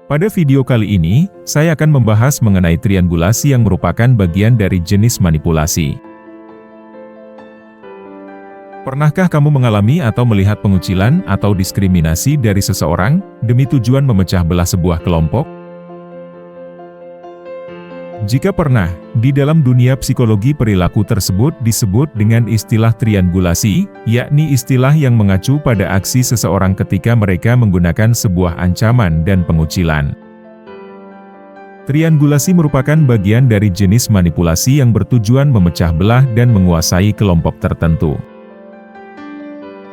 Pada video kali ini, saya akan membahas mengenai triangulasi yang merupakan bagian dari jenis manipulasi. Pernahkah kamu mengalami atau melihat pengucilan atau diskriminasi dari seseorang, demi tujuan memecah belah sebuah kelompok? Jika pernah, di dalam dunia psikologi perilaku tersebut disebut dengan istilah triangulasi, yakni istilah yang mengacu pada aksi seseorang ketika mereka menggunakan sebuah ancaman dan pengucilan. Triangulasi merupakan bagian dari jenis manipulasi yang bertujuan memecah belah dan menguasai kelompok tertentu.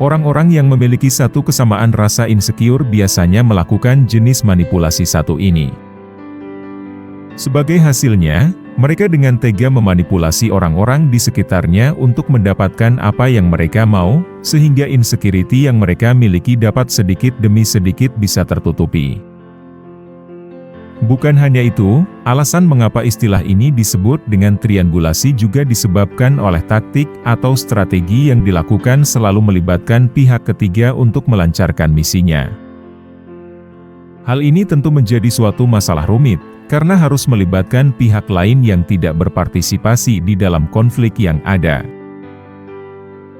Orang-orang yang memiliki satu kesamaan rasa insecure biasanya melakukan jenis manipulasi satu ini. Sebagai hasilnya, mereka dengan tega memanipulasi orang-orang di sekitarnya untuk mendapatkan apa yang mereka mau, sehingga insecurity yang mereka miliki dapat sedikit demi sedikit bisa tertutupi. Bukan hanya itu, alasan mengapa istilah ini disebut dengan triangulasi juga disebabkan oleh taktik atau strategi yang dilakukan selalu melibatkan pihak ketiga untuk melancarkan misinya. Hal ini tentu menjadi suatu masalah rumit, karena harus melibatkan pihak lain yang tidak berpartisipasi di dalam konflik yang ada.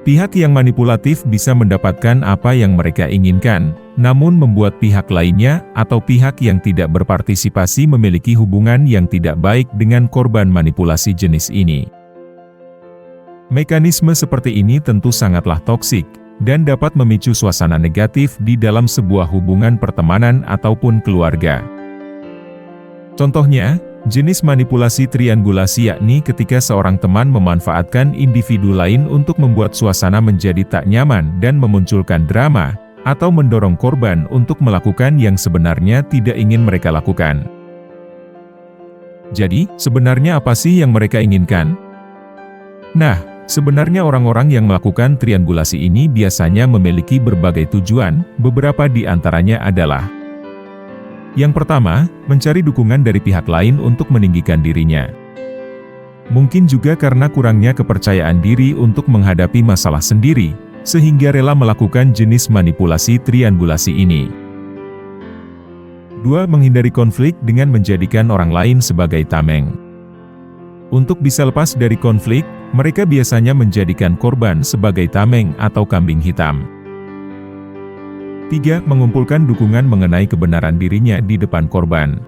Pihak yang manipulatif bisa mendapatkan apa yang mereka inginkan, namun membuat pihak lainnya atau pihak yang tidak berpartisipasi memiliki hubungan yang tidak baik dengan korban manipulasi jenis ini. Mekanisme seperti ini tentu sangatlah toksik, dan dapat memicu suasana negatif di dalam sebuah hubungan pertemanan ataupun keluarga. Contohnya, jenis manipulasi triangulasi yakni ketika seorang teman memanfaatkan individu lain untuk membuat suasana menjadi tak nyaman dan memunculkan drama, atau mendorong korban untuk melakukan yang sebenarnya tidak ingin mereka lakukan. Jadi, sebenarnya apa sih yang mereka inginkan? Nah, sebenarnya orang-orang yang melakukan triangulasi ini biasanya memiliki berbagai tujuan, beberapa di antaranya adalah: yang pertama, mencari dukungan dari pihak lain untuk meninggikan dirinya. Mungkin juga karena kurangnya kepercayaan diri untuk menghadapi masalah sendiri, sehingga rela melakukan jenis manipulasi triangulasi ini. 2. Menghindari konflik dengan menjadikan orang lain sebagai tameng. Untuk bisa lepas dari konflik, mereka biasanya menjadikan korban sebagai tameng atau kambing hitam. 3. Mengumpulkan dukungan mengenai kebenaran dirinya di depan korban.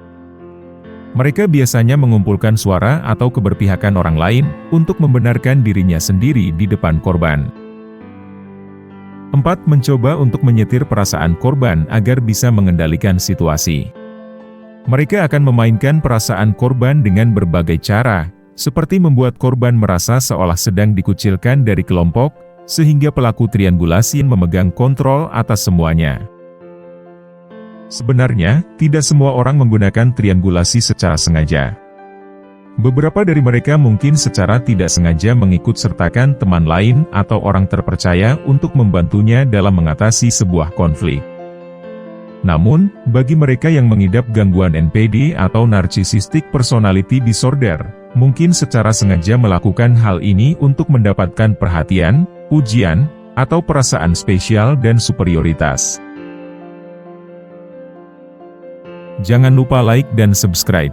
Mereka biasanya mengumpulkan suara atau keberpihakan orang lain untuk membenarkan dirinya sendiri di depan korban. 4. Mencoba untuk menyetir perasaan korban agar bisa mengendalikan situasi. Mereka akan memainkan perasaan korban dengan berbagai cara, seperti membuat korban merasa seolah sedang dikucilkan dari kelompok, sehingga pelaku triangulasi memegang kontrol atas semuanya. Sebenarnya, tidak semua orang menggunakan triangulasi secara sengaja. Beberapa dari mereka mungkin secara tidak sengaja mengikut sertakan teman lain atau orang terpercaya untuk membantunya dalam mengatasi sebuah konflik. Namun, bagi mereka yang mengidap gangguan NPD atau Narcissistic Personality Disorder, mungkin secara sengaja melakukan hal ini untuk mendapatkan perhatian, pujian, atau perasaan spesial dan superioritas. Jangan lupa like dan subscribe.